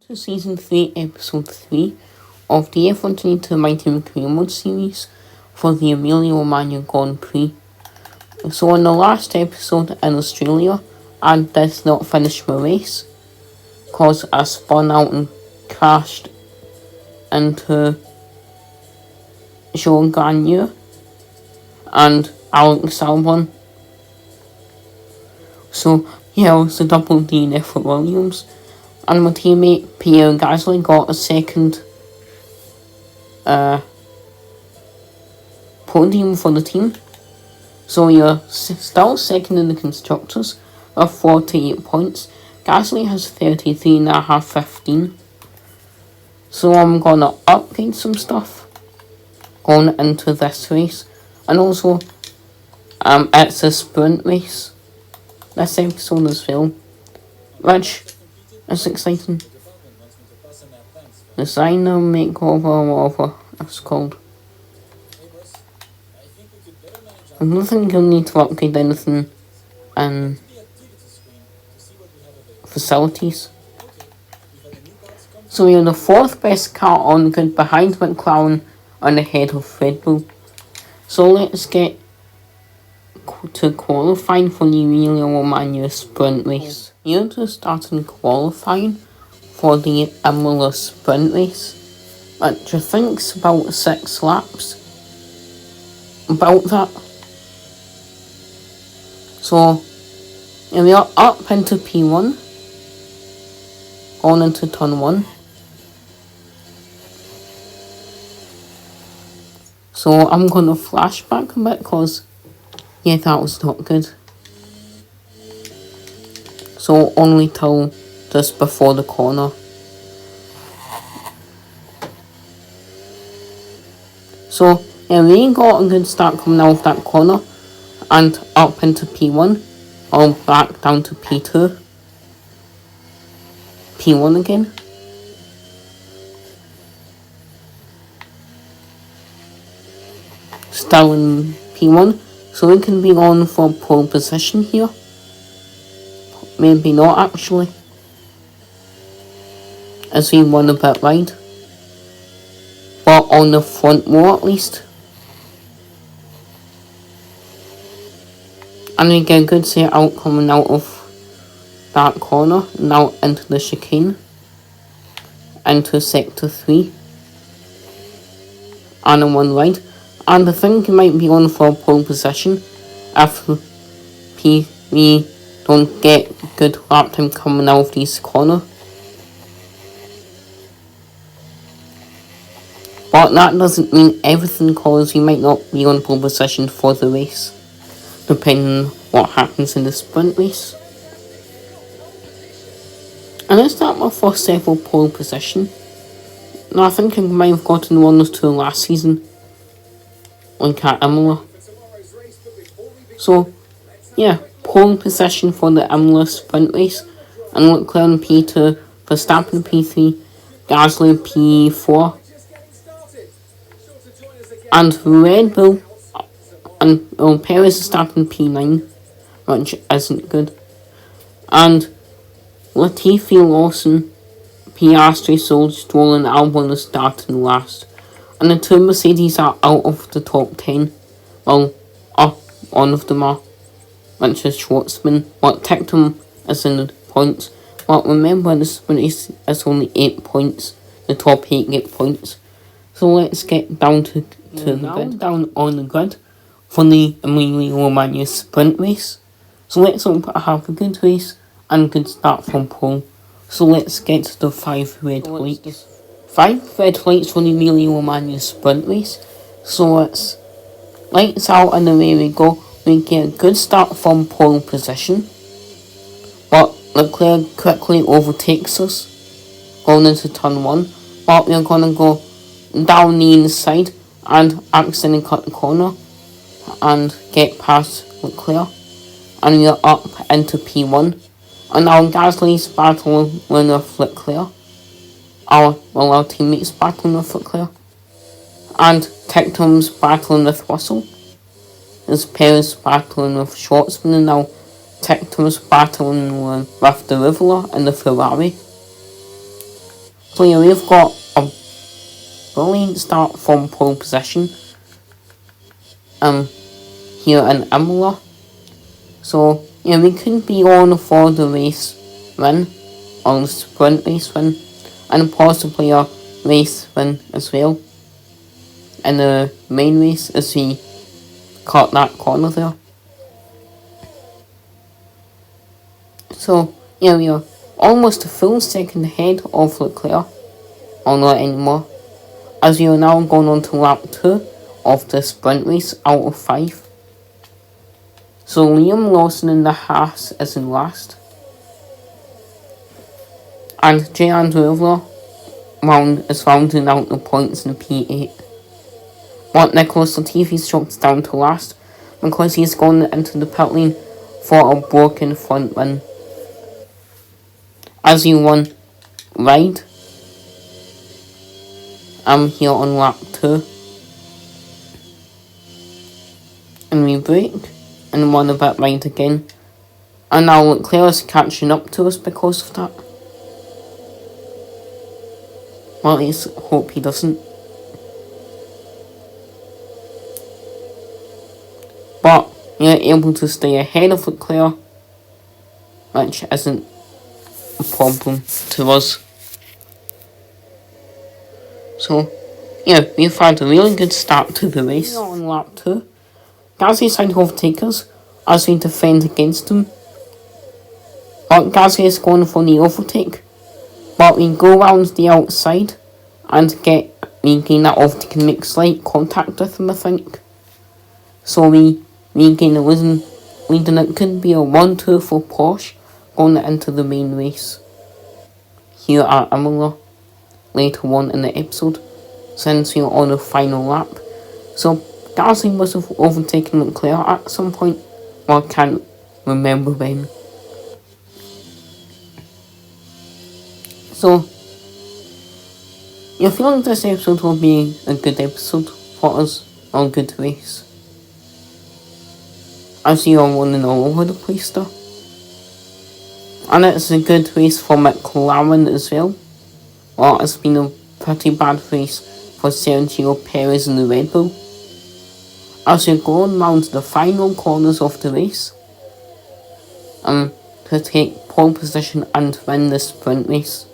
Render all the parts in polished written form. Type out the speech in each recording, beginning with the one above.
to Season 3, Episode 3 of the F1 to Mighty McQueen Mode series for the Emilia-Romagna Grand Prix. So in the last episode in Australia, I did not finish my race because I spun out and crashed into Jean Gagne and Alex Albon. So yeah, it was a double DNF for Williams. And my teammate Pierre Gasly got a second podium for the team. So you're still second in the Constructors with 48 points. Gasly has 33 and I have 15. So I'm gonna upgrade some stuff going into this race. And also, it's a sprint race this episode as well, which is exciting. Designer makeover, whatever it's called. I don't think you'll need to upgrade anything in facilities. So you're the fourth best car on the grid behind McLaren and ahead of Red Bull. So let's get to qualifying for the Emilia-Romagna sprint race. Here to start in qualifying for the Imola sprint race, which I think's about 6 laps. About that. So yeah, we are up into P1, going into turn 1. So I'm gonna flash back a bit because yeah, that was not good. So only till just before the corner. So yeah, we got a good start coming out of that corner and up into P1 or back down to P2. P1 again. Still in P1. So we can be on for pole position here. Maybe not actually, as we won a bit wide. But on the front row at least. And we get a good set out coming out of that corner. Now into the chicane. Into sector 3. And on one wide. And I think he might be on for pole position if we don't get good lap time coming out of this corner. But that doesn't mean everything, because we might not be on pole position for the race, depending on what happens in the sprint race. And is that my first ever pole position? No, I think I might have gotten one or two last season. Like at Imola. So, yeah, pole position for the Imola sprint race. And Leclerc P2, Verstappen P3, Gasly P4. And Red Bull and Perez Verstappen P9, which isn't good. And Latifi, Lawson, Piastri, Stroll and Albon are starting last. And the two Mercedes are out of the top 10. Well, one of them are, which is Schwartzman. But Ticktum is in the points. But remember, the sprint is only 8 points. The top 8 get points. So let's get down to the grid. Down on the grid for the Emilia-Romagna sprint race. So let's hope I have a good race and good start from pole. So let's get to the 5 red lights. 5 red lights for the Emilia-Romagna sprint race. So it's lights out and away we go. We get a good start from pole position. But Leclerc quickly overtakes us going into turn 1. But we're gonna go down the inside and accidentally cut the corner and get past Leclerc. And we are up into P1. And now Gasly's battling with Leclerc. Our teammates battling with Leclerc. And Ticktum's battling with Russell. There's Perez battling with Schwartzman, and now Ticktum's battling with the Rivola and the Ferrari. So yeah, we've got a brilliant start from pole position here in Imola. So yeah, we could be on for the race win, or the sprint race win, and possibly a race win as well in the main race as we cut that corner there. So yeah, we are almost a full second ahead of Leclerc, or not anymore, as we are now going on to lap 2 of the sprint race out of 5. So Liam Lawson in the Haas is in last, and J. Andrew is rounding out the points in the P8. But Nicholas Latifi's dropped down to last because he's gone into the pit lane for a broken front wing. As he won wide, I'm here on lap 2. And we break and won a bit wide again. And now Leclerc's catching up to us because of that. Well, at least hope he doesn't. But you're able to stay ahead of Leclerc, which isn't a problem to us. So, yeah, we've had a really good start to the race. On lap 2, Gasly tried to overtake us as we defend against him. But Gasly is going for the overtake. But we go round the outside and we gain that overtake and make slight contact with him, I think. So we gain a lead, and it could be a 1-2 for Porsche going into the main race here at Imola later on in the episode, since we're on the final lap. So Gasly must have overtaken Leclerc at some point, but I can't remember when. So I feel like this episode will be a good episode for us, or a good race, as you are running all over the place there. And it's a good race for McLaren as well. Well, it's been a pretty bad race for Sergio Perez in the Red Bull, as you're going round the final corners of the race to take pole position and win the sprint race.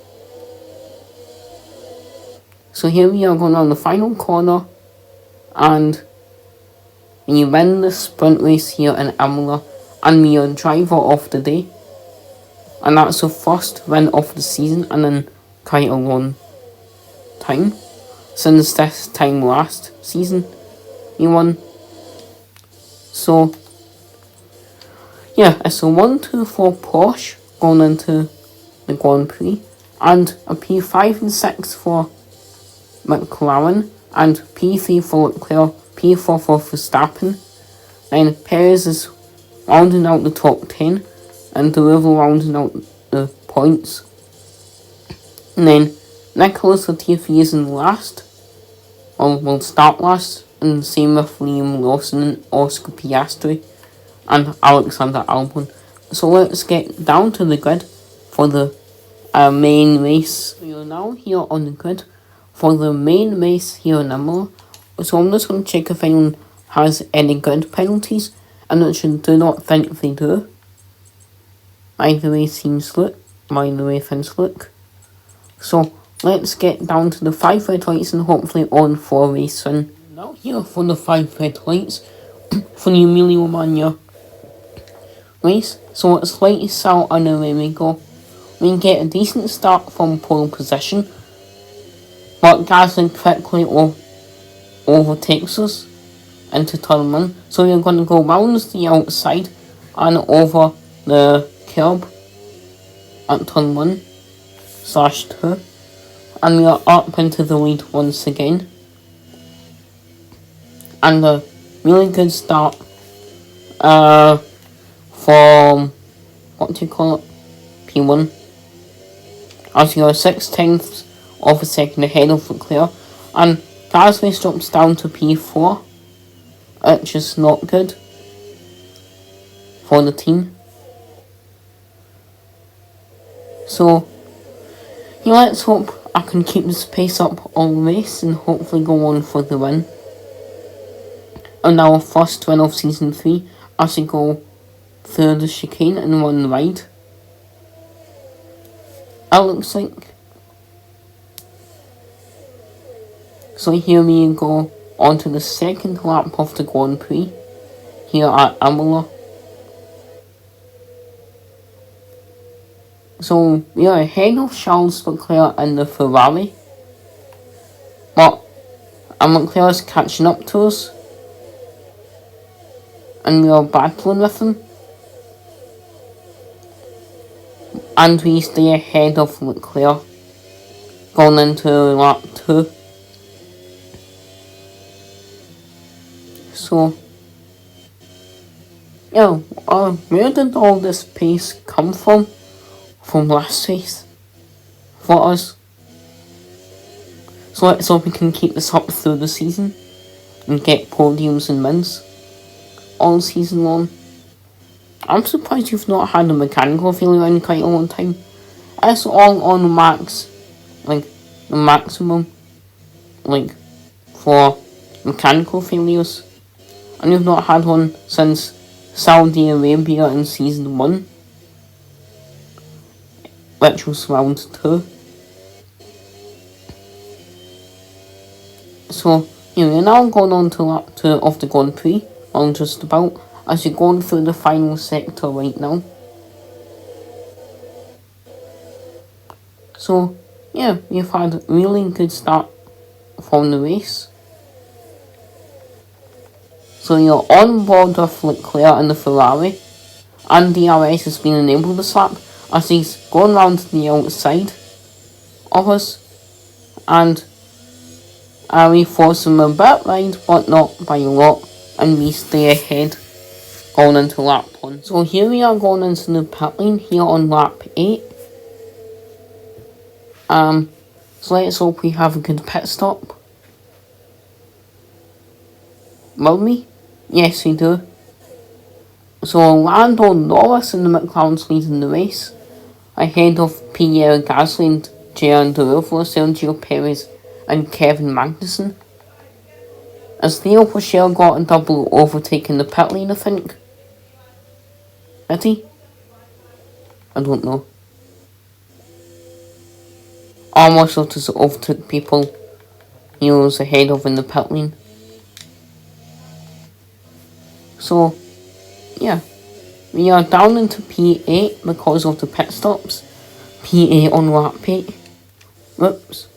So here we are going on the final corner, and we win the sprint race here in Imola, and we are driver of the day. And that's the first win of the season, and in quite a long time, since this time last season we won. So yeah, it's a 1-2 for Porsche going into the Grand Prix, and a P5 and 6 for McLaren, and P3 for Leclerc, P4 for Verstappen. Then Perez is rounding out the top 10, and the river rounding out the points. And then Nicholas Latifi is in last, or will start last, and same with Liam Lawson and Oscar Piastri and Alexander Albon. So let's get down to the grid for the main race. We are now here on the grid for the main race here in Imola. So I'm just going to check if anyone has any grid penalties, and which I do not think they do. Either way things look, things look. So let's get down to the 5 red lights and hopefully on for a race win. Now here for the 5 red lights for the Emilia Romagna race. So it's slightly south and away we go. We get a decent start from pole position, but Gasly quickly overtakes us into turn 1. So we're going to go round the outside and over the curb at turn 1/2, and we are up into the lead once again. And a really good start from, P1, as we are 6/10 of a second ahead of Leclerc, and Gasly drops down to P4, which is not good for the team. So let's hope I can keep this pace up all race and hopefully go on for the win. And our first win of season 3 as we go through the chicane and one ride. It looks like. So here we go on to the second lap of the Grand Prix here at Imola. So we are ahead of Charles Leclerc in the Ferrari, but Leclerc is catching up to us and we are battling with him, and we stay ahead of Leclerc going into lap 2. So yeah, where did all this pace come from last race for us? So let's hope we can keep this up through the season and get podiums and wins all season long. I'm surprised you've not had a mechanical failure in quite a long time. It's all on max, like the maximum, like for mechanical failures, and you've not had one since Saudi Arabia in season 1, which was round 2. So yeah, we're now going on to lap 2 of the Grand Prix, on just about, as you're going through the final sector right now. So yeah, we've had a really good start from the race. So you're on board with Leclerc in the Ferrari, and DRS has been enabled this lap as he's going round to the outside of us, and we force him a bit wide, but not by a lot, and we stay ahead going into lap 1. So here we are going into the pit lane here on lap 8. So let's hope we have a good pit stop. Will we? Yes, we do. So Lando Norris in the McLaren's leading the race, ahead of Pierre Gasly and Jean Derulo, Sergio Perez and Kevin Magnussen. As Theo Rochelle got a double overtake in the pit lane, I think. Did he? I don't know. Almost just overtook people he was ahead of in the pit lane. So, yeah. We are down into P8 because of the pit stops. P8 on lap 8. Whoops.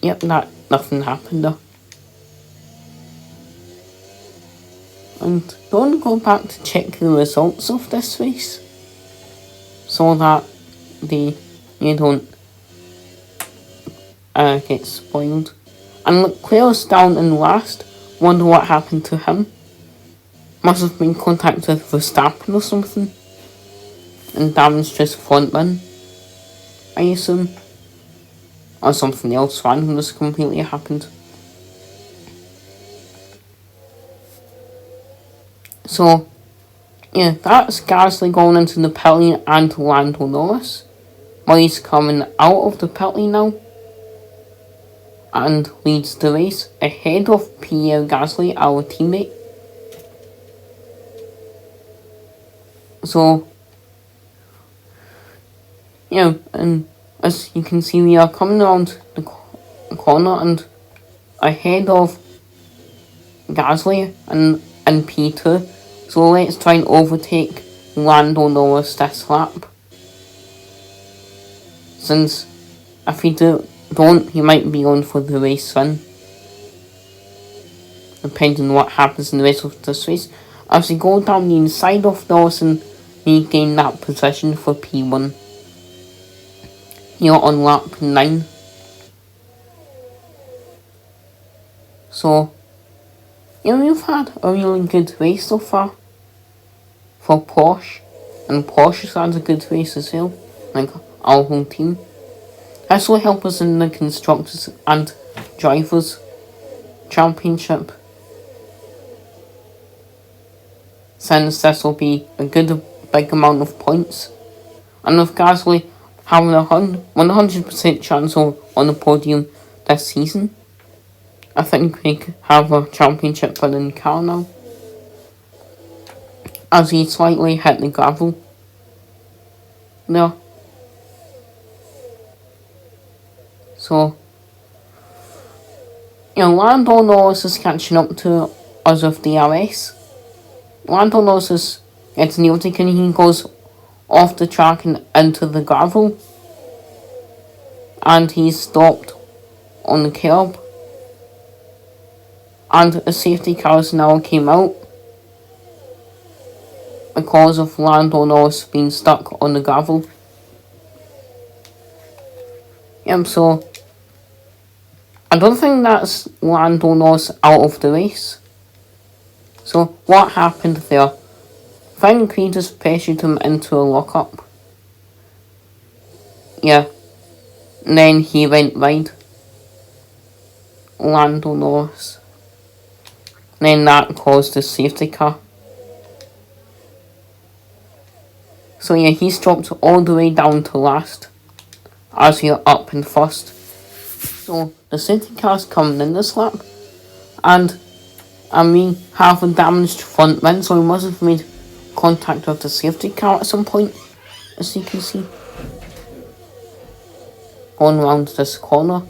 Yep, nothing happened though. And don't go back to check the results of this race, so that you don't get spoiled. And Leclerc's down in last. Wonder what happened to him. Must have been contacted with Verstappen or something, and damaged his front wing, I assume. Or something else random just completely happened. So, yeah, that's Gasly going into the pit lane and Lando Norris. While he's coming out of the pit lane now and leads the race ahead of Pierre Gasly, our teammate. So, yeah, and as you can see, we are coming around the corner and ahead of Gasly and P2. So let's try and overtake Lando Norris this lap. Since if we don't, he might be on for the race win. Depending on what happens in the rest of this race. As we go down the inside of Norris and we gain that position for P1. Here on lap 9. So, yeah, we've had a really good race so far for Porsche, and Porsche has had a good race as well, like our whole team. This will help us in the Constructors and Drivers Championship, since this will be a good big amount of points, And with Gasly having a 100% chance on the podium this season, I think we could have a championship winning car now. As he slightly hit the gravel there. So, Lando Norris is catching up to us with DRS. Lando Norris is getting the overtake and he goes off the track and into the gravel. And he's stopped on the curb. And a safety car now came out because of Lando Norris being stuck on the gravel. So I don't think that's Lando Norris out of the race. So what happened there? Fine Creed just pressured him into a lockup. And then he went wide. Lando Norris. And then that caused the safety car. So he's dropped all the way down to last, as we're up in first. So the safety car's coming in this lap, and we have a damaged front wing, so we must have made contact with the safety car at some point, as you can see. Going round this corner,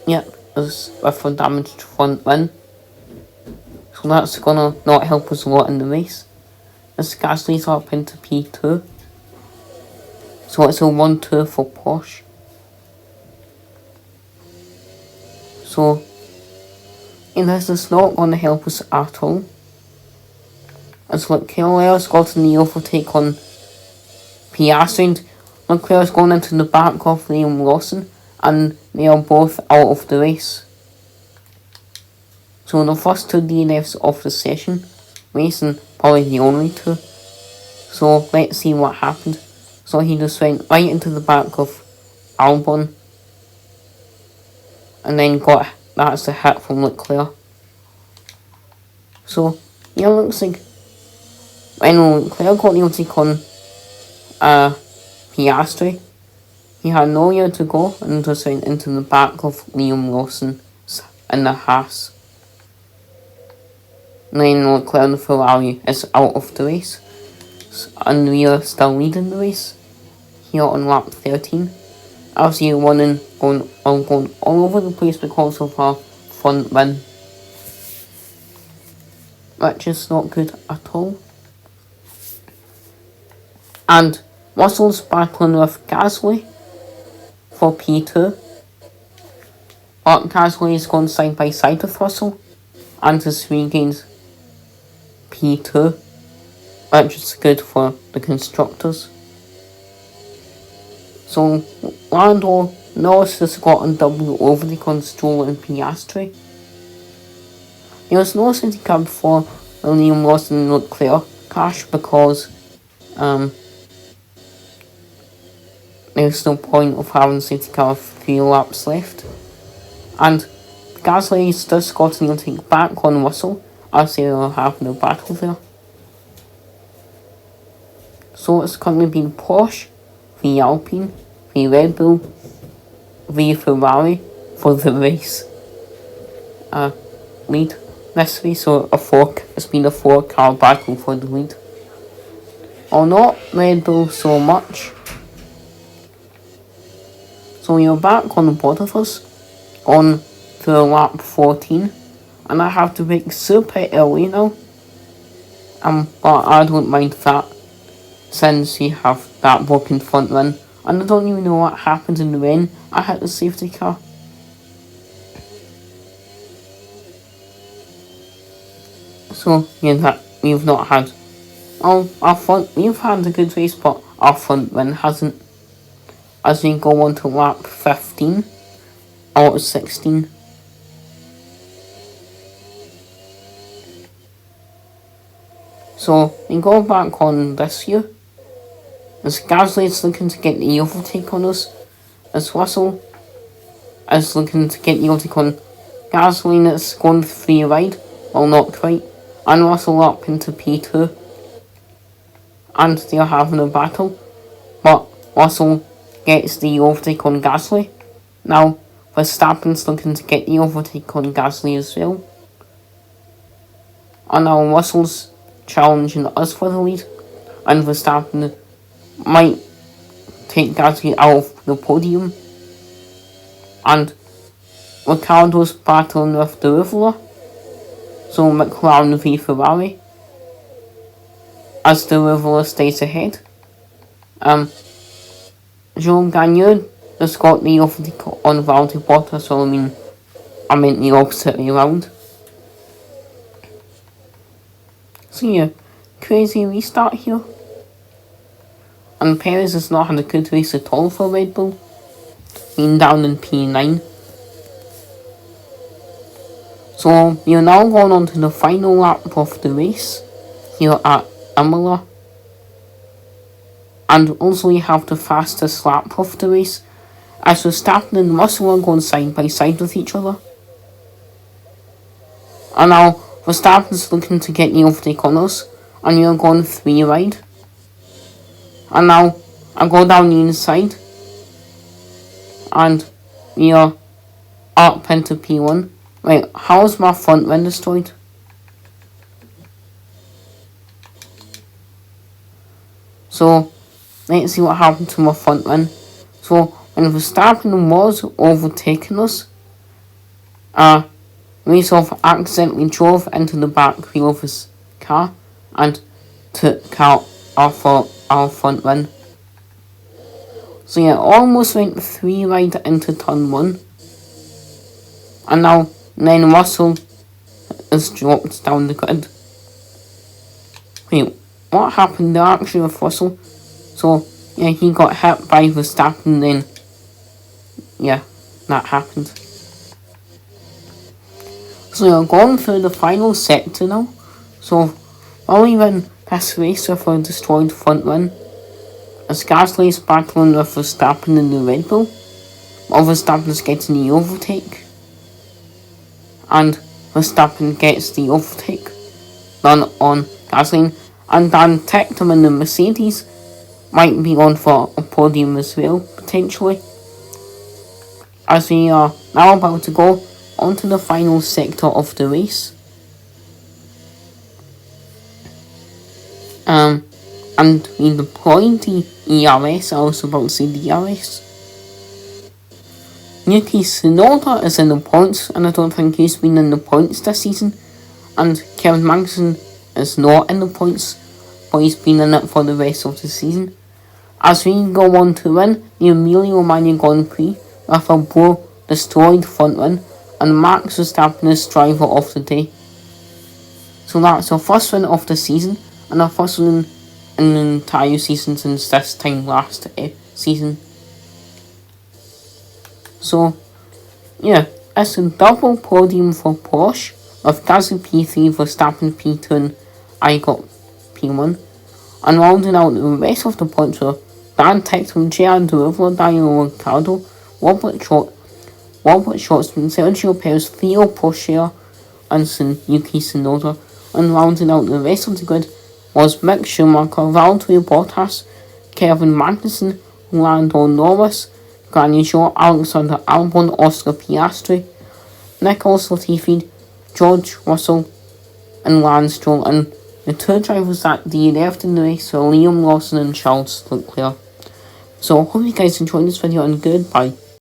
is with a damaged front wing. So that's gonna not help us a lot in the race. As Gasly's up into P2. So it's a 1-2 for Porsche. So, this is not going to help us at all. As Leclerc's gotten the overtake on Piastri, and Leclerc's going into the back of Liam Lawson, and they are both out of the race. So the first two DNFs of the session, racing probably the only two. So let's see what happened. So he just went right into the back of Albon. And then that's a hit from Leclerc. So, it looks like when Leclerc got the overtake on Piastri, he had nowhere to go and just went into the back of Liam Lawson in the Haas. And then Leclerc and Ferrari is out of the race. And we are still leading the race here on lap 13. As you're running, going all over the place because of our front wing, which is not good at all. And Russell's battling with Gasly for P2. But Gasly is going side by side with Russell and has regained P2, which is good for the constructors. So Lando Norris has gotten double overtake on Stroll and Piastri. There was no safety car before Liam Lawson and Leclerc crash because there's no point of having safety car with 3 laps left. And Gasly's just gotten the overtake back on Russell as they are having a battle there. So it's currently been Porsche v Alpine, v Red Bull, v Ferrari for the race lead this race. So it's been a 4-car battle for the lead. Or not Red Bull so much. So you're back on the board of us, on to lap 14, and I have to brake super early now. But I don't mind that, since we have that broken front wing, and I don't even know what happened in the rain. I hit the safety car. So that we've not had. Our front, we've had a good race, but our front wing hasn't. As we go on to lap 15 out of 16. So we go back on this year. As Gasly is looking to get the overtake on us, as Russell is looking to get the overtake on Gasly, that's going free ride, well not quite, and Russell up into P2, and they're having a battle, but Russell gets the overtake on Gasly. Now, Verstappen's looking to get the overtake on Gasly as well. And now Russell's challenging us for the lead. And Verstappen might take Gasly out of the podium. And Ricciardo's battling with the Rivola. So McLaren v Ferrari. As the Rivola stays ahead. Jean Gagnon has got the overtake on Valtteri Bottas, so I meant the opposite way around. So yeah, crazy restart here. And Perez has not had a good race at all for Red Bull, being down in P9. So we are now going on to the final lap of the race here at Imola. And also we have the fastest lap of the race, as Verstappen and Russell are going side by side with each other. And now Verstappen's looking to get the overtake on us, and we are going free ride. And now I go down the inside, and we are up into P1. Wait, how is my front end destroyed? So let's see what happened to my front end. So when Verstappen was overtaking us, we sort of accidentally drove into the back wheel of his car and took out our front end. So yeah, almost went free ride into turn 1. And then Russell has dropped down the grid. Wait, what happened there actually with Russell? So yeah, he got hit by Verstappen, then yeah, that happened. So we're going through the final sector now. So while we win this race with a destroyed front end, as Gasly is battling with Verstappen in the Red Bull, while Verstappen is getting the overtake. And Verstappen gets the overtake done on Gasly, and Dan Tectum in the Mercedes might be on for a podium as well, potentially. As we are now about to go onto the final sector of the race. And we deployed the ERS, I was about to say DRS. Yuki Tsunoda is in the points, and I don't think he's been in the points this season. And Kevin Magnussen is not in the points, but he's been in it for the rest of the season. As we go on to win the Emilia Romagna Grand Prix with a destroyed front wing, and Max Verstappen is driver of the day. So that's our first win of the season, and our first win in the entire season since this time last season. So yeah, it's a double podium for Porsche, with Gasly P3, Verstappen P2, and I got P1. And rounding out the rest of the points were Dan Tectum, J.R. Rivola, Daniel Ricciardo, Robert Schwartzman, Sergio Perez, Theo Pourchaire, and Yuki Tsunoda. And rounding out the rest of the grid was Mick Schumacher, Valtteri Bottas, Kevin Magnussen, Lando Norris, Granny Shaw, Alexander Albon, Oscar Piastri, Nicholas Latifi, George Russell, and Lance Stroll. And the two drivers that they left in the race were Liam Lawson and Charles Leclerc. So I hope you guys enjoyed this video, and goodbye.